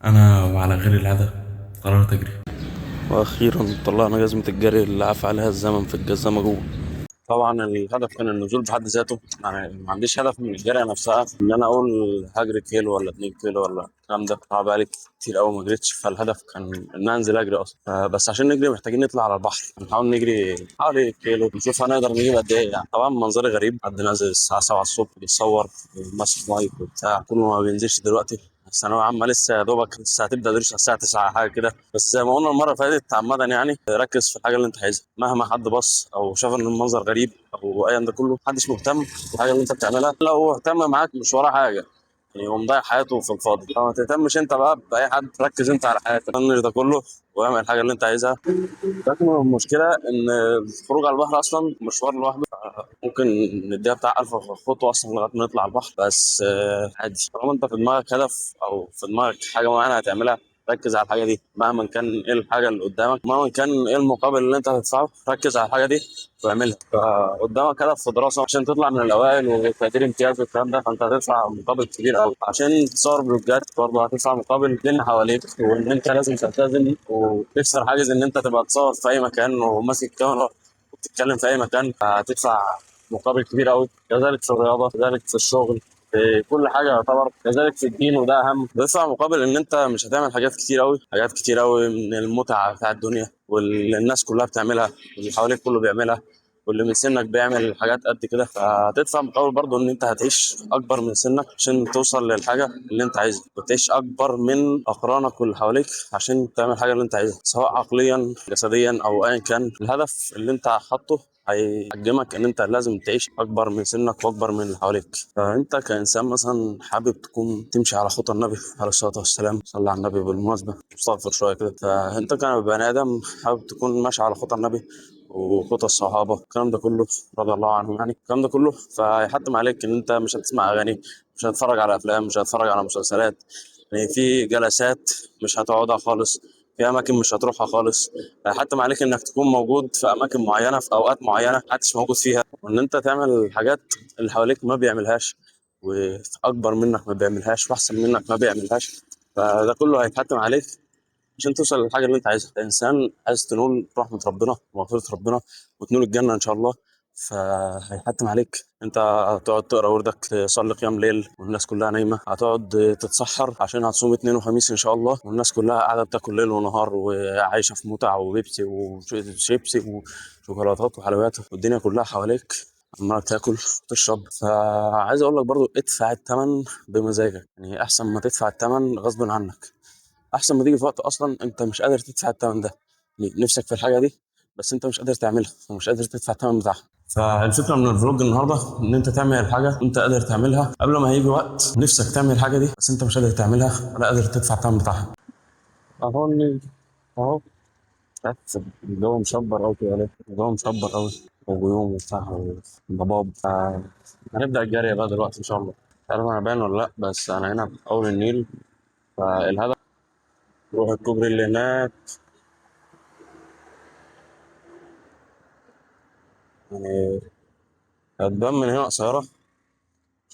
أنا وعلى غير العادة قررت أجري. واخيرا طلعنا جزمة الجري اللي عفى عليها الزمن في الجزامة جوه. طبعا الهدف كان النزول بحد ذاته، يعني ما عنديش هدف من الجري نفسها ان انا اقول هجري كيلو ولا 2 كيلو ولا الكلام ده. طبعا بقالي كتير قوي ما جريتش، فالهدف كان ان أنا انزل اجري اصلا. بس عشان نجري محتاجين نطلع على البحر، نحاول نجري حوالي كيلو نشوف هنقدر نجيب قد ايه. يعني طبعا منظري غريب، حد نازل الساعة 7 الصبح بيتصور ماسك مايك وبتاع، كله ما بينزلش دلوقتي. الثانوية عامة لسه يا دوبك لسه هتبدأ دروس على الساعة 9 حاجة كده. بس زي ما قلنا المرة اللي فاتت عامة، يعني ركز في الحاجة اللي أنت عايزها، مهما حد بص أو شاف إن المنظر غريب أو أيا ده كله، محدش مهتم بالحاجة اللي أنت بتعملها. لو اهتم معاك مش وراه حاجة، يعني هو مضيع حياته في الفاضي. فما تهتمش أنت بقى بأي حد، ركز أنت على حياتك، طنش ده كله واعمل الحاجة اللي أنت عايزها. لكن المشكلة إن الخروج على البحر أصلا مشوار لوحده، ممكن نديها بتاع 1000 خطوة أصلا لغاية ما نطلع البحر. بس عادي طالما أنت في دماغك هدف أو في دماغك حاجة معينة هتعملها، ركز على الحاجة دي مهما كان إيه الحاجة اللي قدامك، مهما كان إيه المقابل اللي أنت هتدفعه، ركز على الحاجة دي واعملها. فقدامك هدف في دراسة عشان تطلع من الأوائل وتقدير امتياز والكلام ده، فأنت هتدفع مقابل كبير أوي. عشان تصور فلوجات برضه هتدفع مقابل للي حواليك، وإن أنت لازم تلتزم وتكسر حاجز إن أنت تبقى تصور في أي مكان وماسك كاميرا وبتتكلم في اي مكان، هتدفع مقابل كبير قوي. كذلك في الرياضه، كذلك في الشغل، في كل حاجه يعتبر، كذلك في الدين وده اهم. بتدفع مقابل ان انت مش هتعمل حاجات كتير قوي، حاجات كتير قوي من المتعه بتاع الدنيا واللي الناس كلها بتعملها واللي حواليك كله بيعملها واللي من سنك بيعمل حاجات قد كده. فهتدفع مقابل برضه ان انت هتعيش اكبر من سنك عشان توصل للحاجه اللي انت عايزها، وتعيش اكبر من اقرانك واللي حواليك عشان تعمل الحاجه اللي انت عايزها، سواء عقليا جسديا او ايا كان الهدف اللي انت حاطه. هيحجمك ان انت لازم تعيش اكبر من سنك واكبر من اللي حواليك. فانت كانسان مثلا حابب تكون تمشي على خطى النبي عليه الصلاه والسلام، صلى على النبي بالمناسبه، مستغفر شويه كده. فانت كبني ادم حابب تكون ماشي على خطى النبي وخطى الصحابه، الكلام ده كله رضي الله عنهم، يعني الكلام ده كله فهيحتم عليك ان انت مش هتسمع اغاني، مش هتتفرج على افلام، مش هتتفرج على مسلسلات، يعني في جلسات مش هتقعدها خالص، في اماكن مش هتروحها خالص. حتى عليك انك تكون موجود في اماكن معينه في اوقات معينه محدش موجود فيها، وان انت تعمل حاجات اللي حواليك ما بيعملهاش، واكبر منك ما بيعملهاش، واحسن منك ما بيعملهاش. فده كله هيتحتم عليك عشان توصل للحاجه اللي انت عايزها. انت انسان عايز تنول رحمه ربنا ومغفره ربنا وتنول الجنه ان شاء الله، فهيحتم عليك انت هتقعد تقرا وردك، تصلي قيام ليل والناس كلها نايمه، هتقعد تتسحر عشان هتصوم اثنين وخميس ان شاء الله والناس كلها قاعده بتاكل ليل ونهار وعايشه في متع وبيبسي وشيبسي وشوكولاتات وحلويات، والدنيا كلها حواليك عمال تاكل وتشرب. فعايز اقول لك برضو ادفع الثمن بمزاجك، يعني احسن ما تدفع الثمن غصب عنك، احسن ما تيجي في وقت اصلا انت مش قادر تدفع الثمن ده، يعني نفسك في الحاجه دي بس انت مش قادر تعملها ومش قادر تدفع الثمن بتاعها. فالفكره من الفلوج النهارده ان انت تعمل الحاجه انت قادر تعملها قبل ما هيجي وقت نفسك تعمل الحاجه دي بس انت مش قادر تعملها ولا قادر تدفع الثمن بتاعها. اهو اهو بس الجو مشبر قوي كده ليه؟ الجو مشبر قوي وغيوم وبتاع وضباب. هنبدا الجري بقى دلوقتي ان شاء الله. مش عارف انا باين ولا لا، بس انا هنا في اول النيل. فالهدف نروح الكوبري اللي هناك، يعني هتبان من هنا قصيرة،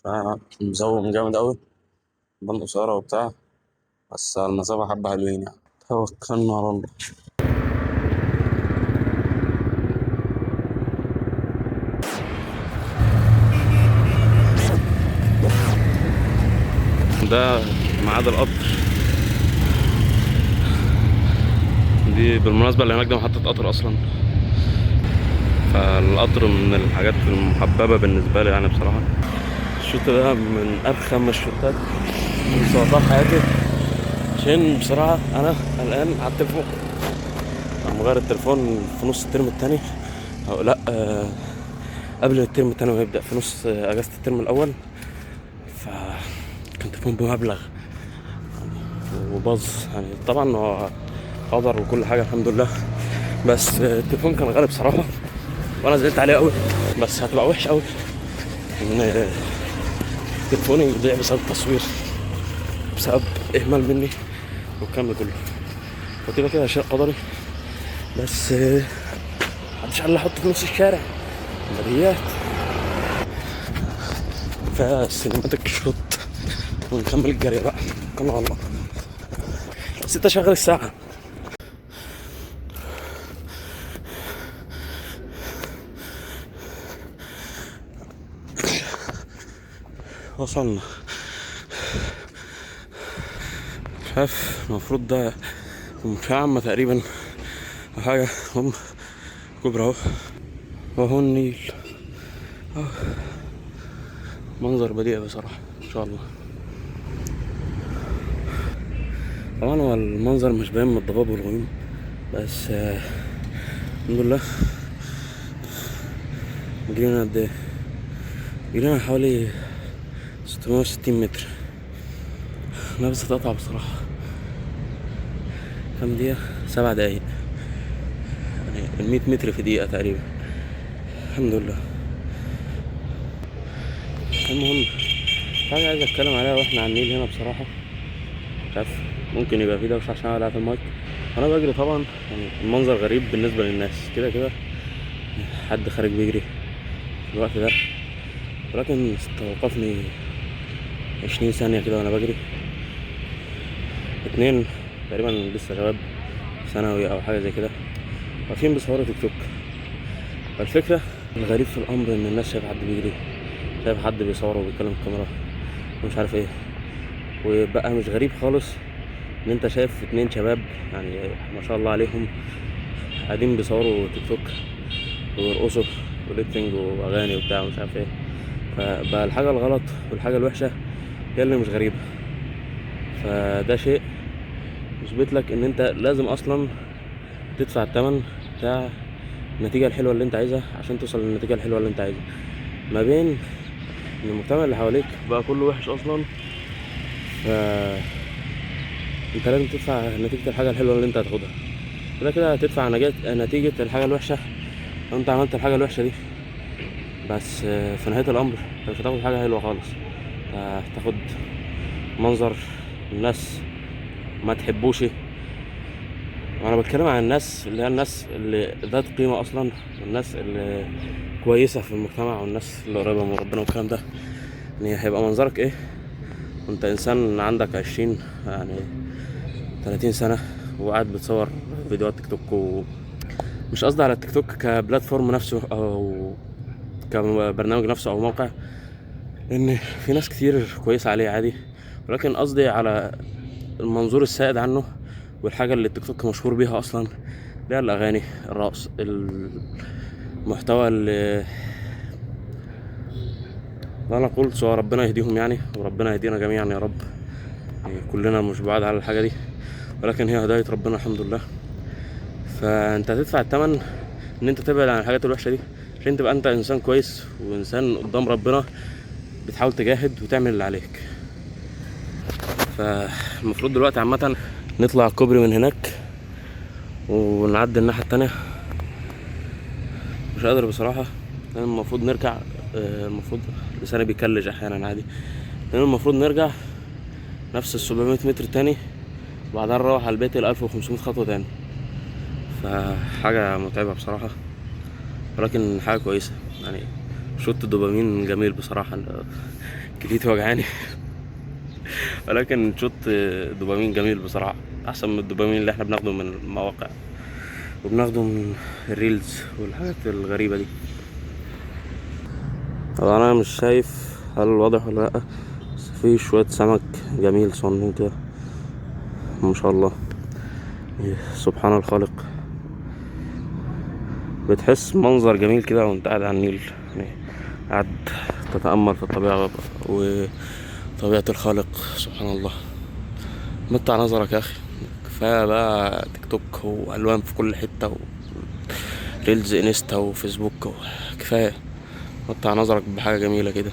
فمزوم جامد أوي، بان قصيرة وبتاع، بس المسافة حبة حلوين يعني. توكلنا على الله. ده ميعاد القطر. دي بالمناسبة اللي هناك ده محطة قطر أصلا، فالقطر من الحاجات المحببة بالنسبة لي يعني بصراحة. الشوط ده من أرخم الشوطات اللي صورتها في حياتي، عشان بصراحة أنا قلقان على التليفون. أنا مغير التليفون في نص الترم التاني، أو لأ قبل الترم التاني ما يبدأ، في نص أجازة الترم الأول. فكان تليفون بمبلغ وباظ، يعني طبعا هو قدر وكل حاجة الحمد لله، بس التليفون كان غالي بصراحة وأنا زعلت عليه أوي. بس هتبقى وحش أوي إن تليفوني يضيع بسبب التصوير، بسبب إهمال مني والكلام ده كله. فكده كده شيء قدري، بس محدش قال لي أحطه في نص الشارع مديات. فسينماتيك شوت ونكمل الجري بقى، كنا على الله. 6 شغل الساعة. وصلنا. مش عارف المفروض ده منشأة عامة تقريبا أو حاجة. هم كبرى اهو، وهو النيل. منظر بديع بصراحة ان شاء الله. طبعا هو المنظر مش باين من الضباب والغيوم، بس الحمد لله. جرينا قد ايه؟ جرينا حوالي 660 متر. نفسي اتقطع بصراحة. كام دقيقة؟ 7 دقايق، يعني 100 متر في دقيقة تقريبا. الحمد لله. المهم حاجة عايز اتكلم عليها واحنا على النيل هنا بصراحة. مش عارف، ممكن يبقى في دوشة عشان انا في المايك. انا بجري طبعا، يعني المنظر غريب بالنسبة للناس كده كده، حد خارج بيجري في الوقت ده، ولكن استوقفني 20 ثانية كده وانا بجري. 2 تقريبا لسه شباب ثانوي او حاجة زي كده، واقفين بيصوروا تيك توك. فالفكرة الغريب في الامر ان الناس شايف حد بيجري، شايف حد بيصور وبيتكلم في الكاميرا ومش عارف ايه. وبقى مش غريب خالص ان انت شايف 2 شباب يعني ما شاء الله عليهم قاعدين بيصوروا تيك توك ويرقصوا وليبسينج واغاني وبتاع ومش عارف ايه. فبقى الحاجة الغلط والحاجة الوحشة هي اللي مش غريبة. فده شيء يثبت لك ان انت لازم اصلا تدفع الثمن بتاع النتيجة الحلوة اللي انت عايزها عشان توصل للنتيجة الحلوة اللي انت عايزها. ما بين ان المجتمع اللي حواليك بقى كله وحش اصلا، ف انت لازم تدفع نتيجة الحاجة الحلوة اللي انت هتاخدها. كده كده هتدفع نتيجة الحاجة الوحشة لو انت عملت الحاجة الوحشة دي، بس في نهاية الامر انت مش هتاخد حاجة حلوة خالص. هتاخد منظر الناس ما تحبوش. وانا بتكلم عن الناس اللي هي الناس اللي ذات قيمة اصلا، والناس اللي كويسة في المجتمع، والناس اللي قريبة من ربنا والكلام ده. يعني هيبقى منظرك ايه وانت انسان عندك 20 يعني 30 سنة وقاعد بتصور فيديوهات تيك توك. ومش قصدي على التيك توك كبلاتفورم نفسه او كبرنامج نفسه او موقع، لان في ناس كتير كويسة عليه عادي، ولكن قصدي على المنظور السائد عنه والحاجة اللي التيك توك مشهور بيها اصلا، اللي هي الاغاني، الرقص، المحتوى اللي انا قلت سواء ربنا يهديهم يعني، وربنا يهدينا جميعا يا رب. يعني كلنا مش بعاد على الحاجة دي، ولكن هي هداية ربنا الحمد لله. فانت هتدفع الثمن ان انت تبعد عن الحاجات الوحشة دي عشان تبقى انت انسان كويس وانسان قدام ربنا بتحاول تجاهد وتعمل اللي عليك. فالمفروض دلوقتي عامة نطلع الكوبري من هناك ونعدي الناحية التانية. مش قادر بصراحة، لان المفروض نرجع. المفروض لساني بيكلج احيانا عادي، لان المفروض نرجع نفس 700 متر تاني، وبعدها نروح على البيت 1500 خطوة تاني. فحاجة متعبة بصراحة، ولكن حاجة كويسة يعني. شوط الدوبامين جميل بصراحة. كليتي وجعاني ولكن شوط دوبامين جميل بصراحة، أحسن من الدوبامين اللي احنا بناخده من المواقع وبناخده من الريلز والحاجات الغريبة دي. طبعا أنا مش شايف هل واضح ولا لأ، بس في شوية سمك جميل صنين كده ما شاء الله. سبحان الخالق. بتحس منظر جميل كده وانت قاعد على النيل، يعني قاعد تتأمل في الطبيعة وطبيعة الخالق. سبحان الله. متع نظرك يا أخي. كفاية بقى تيك توك وألوان في كل حتة وريلز انستا وفيسبوك كفاية. متع نظرك بحاجة جميلة كده.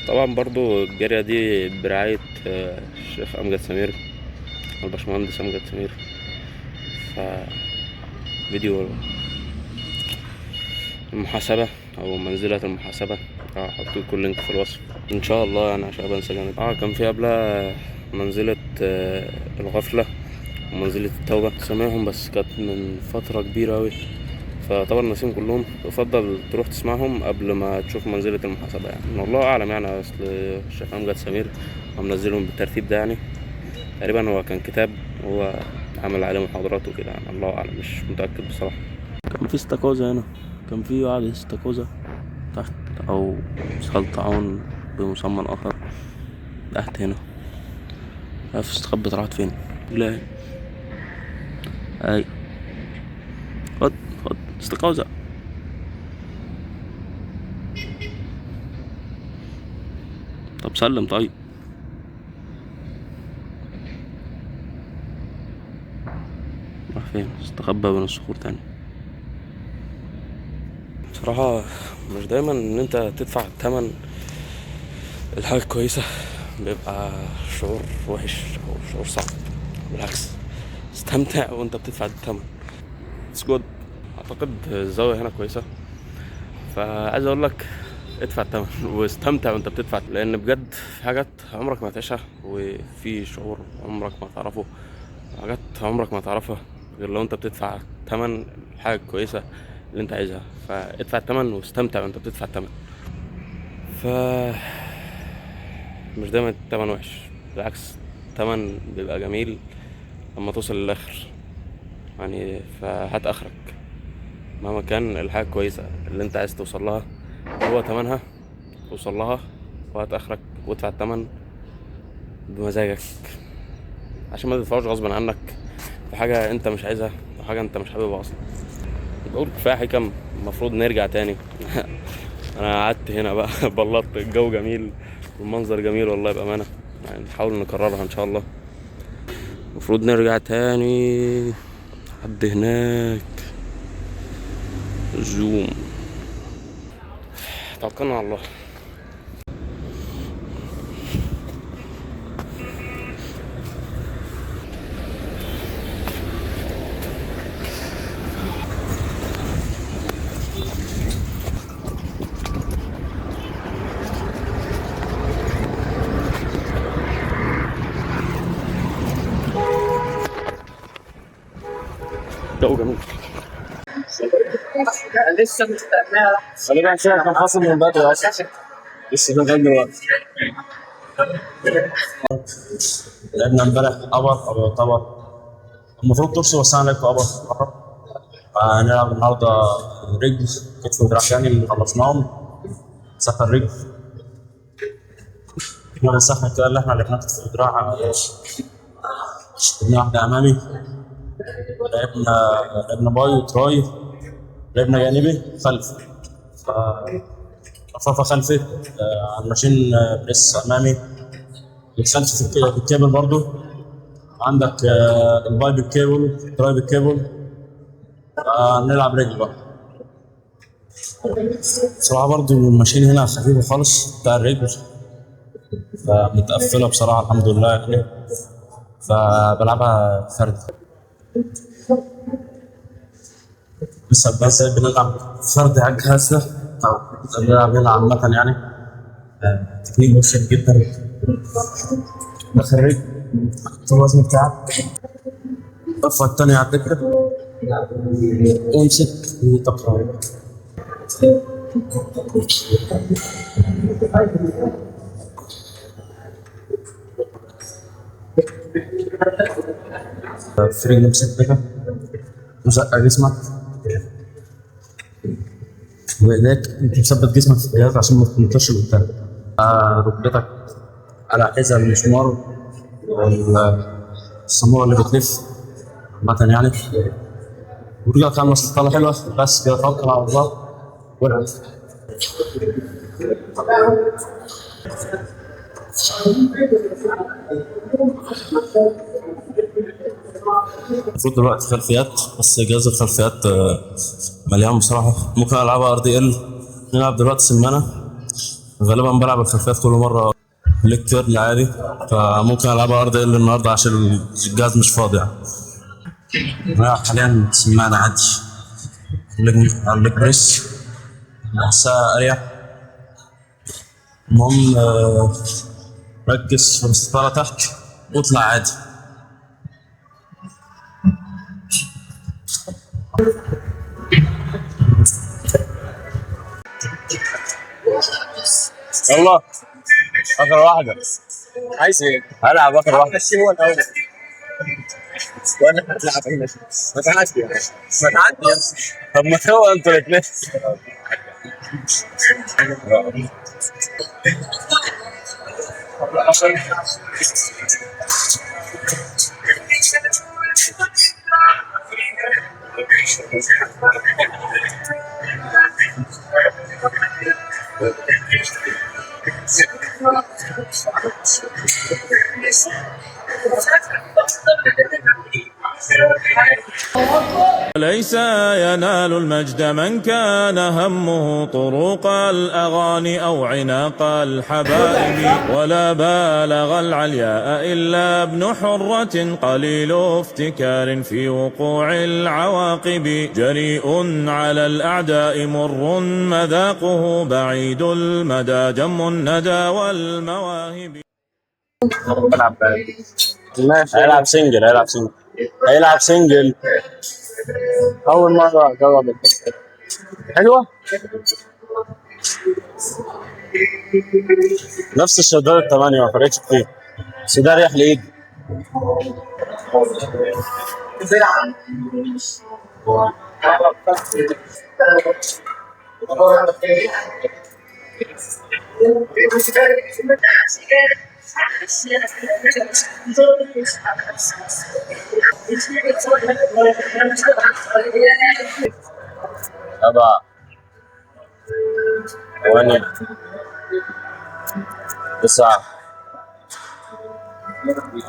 طبعا برضو الجارية دي برعاية الشيخ أمجد سمير، الباشمهندس أمجد سمير. فيديو المحاسبة أو منزلة المحاسبة هحط لكم اللينك في الوصف إن شاء الله، يعني عشان بنسى جامد. كان في قبلها منزلة الغفلة ومنزلة التوبة، سامعهم بس كانت من فترة كبيرة أوي، فطبعا ناسيهم كلهم. يفضل تروح تسمعهم قبل ما تشوف منزلة المحاسبة، يعني والله أعلم. يعني أصل الشيخ أمجد سمير منزلهم بالترتيب ده يعني، تقريبا هو كان كتاب، وهو عمل عليه محاضرات وكده يعني، الله اعلم مش متاكد بصراحه. كان في استاكوزا هنا، كان في واحد استاكوزا تحت، او سلطعون بمسمى اخر تحت هنا. عارف استخبت راحت فين؟ لا اي خد خد استاكوزا. طب سلم طيب. راح فين؟ استخبى بين الصخور تاني. بصراحة مش دايما ان انت تدفع الثمن الحاجة كويسة بيبقى شعور وحش او شعور صعب، بالعكس استمتع وانت بتدفع الثمن. اتس جود. اعتقد الزاوية هنا كويسة، فعايز اقول لك ادفع الثمن واستمتع وانت بتدفع، لان بجد في حاجات عمرك ما تعيشها، وفي شعور عمرك ما تعرفه، حاجات عمرك ما تعرفها غير لو انت بتدفع ثمن الحاجة الكويسة اللي انت عايزها. فادفع الثمن واستمتع وانت بتدفع الثمن. ف مش دايما الثمن وحش، بالعكس الثمن بيبقى جميل لما توصل للاخر يعني. فهات اخرك مهما كان الحاجة كويسة اللي انت عايز توصل لها، هو تمنها توصل لها، وهات اخرك وادفع الثمن بمزاجك، عشان ما تدفعوش غصب عنك في حاجة انت مش عايزها وحاجة انت مش حاببها اصلا. بقول كفاية حكم، المفروض نرجع تاني. انا قعدت هنا بقى بلطت، الجو جميل والمنظر جميل والله بأمانة، يعني نحاول نكررها ان شاء الله. المفروض نرجع تاني لحد هناك. زوم. توكلنا على الله. جو جميل. لسه مستناها. غالبا عشان كان فاصل من بدري اصلا، لسه لغايه دلوقتي. لعبنا امبارح ابر طبر، المفروض ترسي بس انا لعبت ابر. هنلعب النهارده رجل، كتف ودراع تاني اللي خلصناهم. سفر رجل احنا بنسخن كده، اللي احنا لعبنا كتف ودراع لعبنا واحدة أمامي، لعبنا باي وتراي، لعبنا جانبي خلفي، خفافة خلفي على الماشين بريس أمامي، الخلفي في الكيبل برضو عندك الباي بالكيبل، تراي بالكيبل. نلعب رجل بقى. بصراحة برضو الماشين هنا خفيفة خالص بتاع الرجل، فمتقفلة بصراحة الحمد لله يعني، فبلعبها فرد. لسه بس بنلعب فرد على الجهاز ده، أو بنلعب هنا عامة يعني. تكنيك بسيط جدا، دخل رجل الوزن بتاعك، الرفعة التانية على الدكة وامسك وطبقها. في رجل مسكتها، مسقع جسمك وايديك، انت مثبت جسمك في الجهاز عشان ما تنطرش لقدام. ركبتك على حذاء المسمار والصامولة اللي بتلف عامة يعني، ورجلك على مسطرة حلوة. بس كده توكل على الله والعب. المفروض دلوقتي خلفيات، بس جهاز الخلفيات مليان بصراحة. ممكن ألعبها ار دي ال، نلعب دلوقتي سمانة. غالبا بلعب الخلفيات كل مرة ليك كيرل عادي، فممكن ألعبها ار دي ال النهاردة عشان الجهاز مش فاضي يعني. أنا حاليا سمانة عادي، الليج بريس بحسها أريح. المهم ركز في الستارة تحت واطلع عادي. يلا آخر واحدة. عايز ايه؟ هلعب اخر واحده. ماشي هو الاول وانا هتلعب ايه؟ ما تعدي يعني. ما تعدي يا اسطى. طب ما هو انتوا الاثنين. ليس ينال المجد من كان همه طروق الأغاني أو عناق الحبائب، ولا بالغ العلياء إلا ابن حرة قليل افتكار في وقوع العواقب، جريء على الأعداء مر مذاقه بعيد المدى جم الندى والمواهب. هيلعب سنجل هيلعب سنجل. اول مره اجرب الفكره حلوه. نفس الشداد الثمانية ما فرقتش كتير، بس ده ريح لايد. سبعة 8 9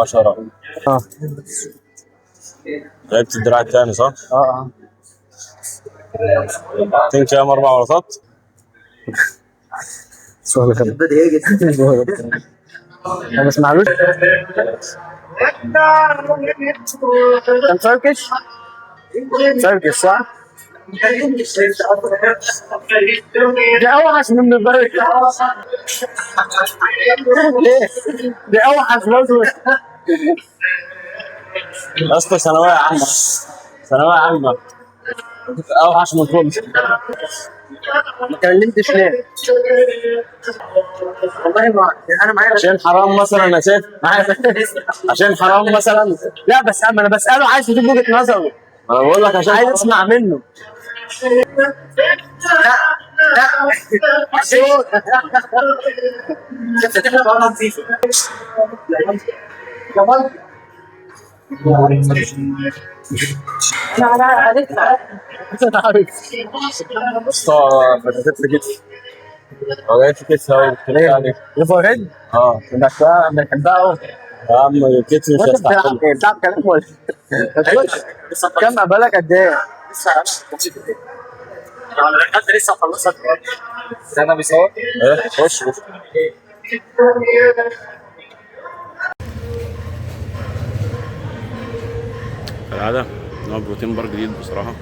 10. لعبت الدراع الثاني صح؟ تين كام 4 غلطات؟ سؤال غبي ما بسمعلوش. كان تركش صح؟ دي اوحش من البركة. ليه؟ دي اوحش برضه. يا اسطى ثانوية عامة اوحش من كل. ما كلمتش ليه؟ والله ما انا معايا عشان حرام مثلا يا سيف. عشان حرام مثلا. لا بس انا بساله عايز يجيب وجهه نظره. انا بقول لك عشان عايز اسمع منه. لا اسطى فتتت في كتفي، وجعت في كتفي أوي عليك. يفرد بنحبها قوي يا عم كتفي مش هستحمل. بتلعب كلام ولا كم بالك قد ايه؟ لسه خلصت انا بيصور ايه خش. كالعادة نوع بروتين بار جديد بصراحة،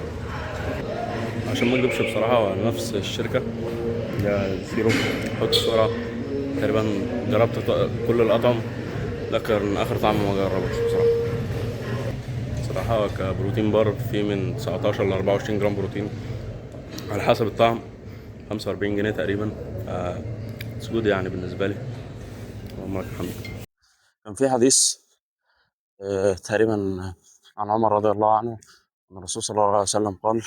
عشان ما اكدبش بصراحة هو نفس الشركة يا زيرو. حط صورة تقريبا جربت كل الأطعم، لكن آخر طعم ما جربتش بصراحة هو كبروتين بار فيه من 19 ل 24 جرام بروتين على حسب الطعم، 45 جنيه تقريبا. سجود يعني بالنسبة لي، اللهم لك الحمد. كان في حديث تقريبا عن عمر رضي الله عنه أن الرسول صلى الله عليه وسلم قال،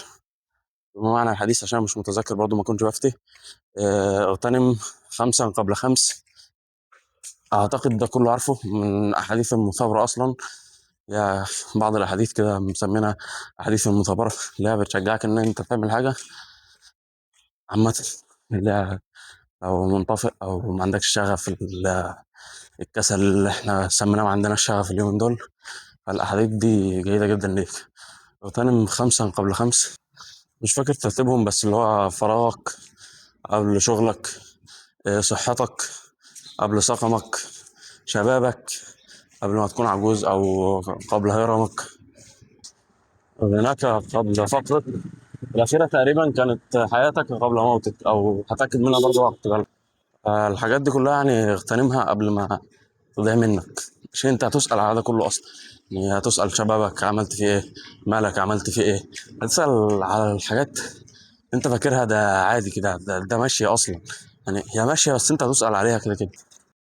بما معنى الحديث عشان مش متذكر برضو ما كنتش بفتي، اغتنم 5 قبل 5. أعتقد ده كله عارفه من أحاديث المثابرة أصلا. يا بعض الأحاديث كده مسمينها أحاديث المثابرة، اللي هي بتشجعك إن أنت تعمل حاجة عامة، اللي هي لو منطفئ أو ما عندكش شغف الكسل اللي إحنا سميناه ما عندناش شغف اليومين دول، فالأحاديث دي جيدة جدا ليك. اغتنم 5 قبل 5، مش فاكر ترتيبهم بس اللي هو فراغك قبل شغلك، صحتك قبل سقمك، شبابك قبل ما تكون عجوز أو قبل هرمك، غناك قبل فقرك، الأخيرة تقريبا كانت حياتك قبل موتك، أو هتأكد منها برضه وقت غلط. الحاجات دي كلها يعني اغتنمها قبل ما تضيع منك، مش انت هتسأل على ده كله اصلا. يعني هتسأل شبابك عملت فيه ايه، مالك عملت فيه ايه، هتسأل على الحاجات انت فاكرها ده عادي كده، ده ماشية اصلا، يعني هي ماشية بس انت هتسأل عليها كده كده.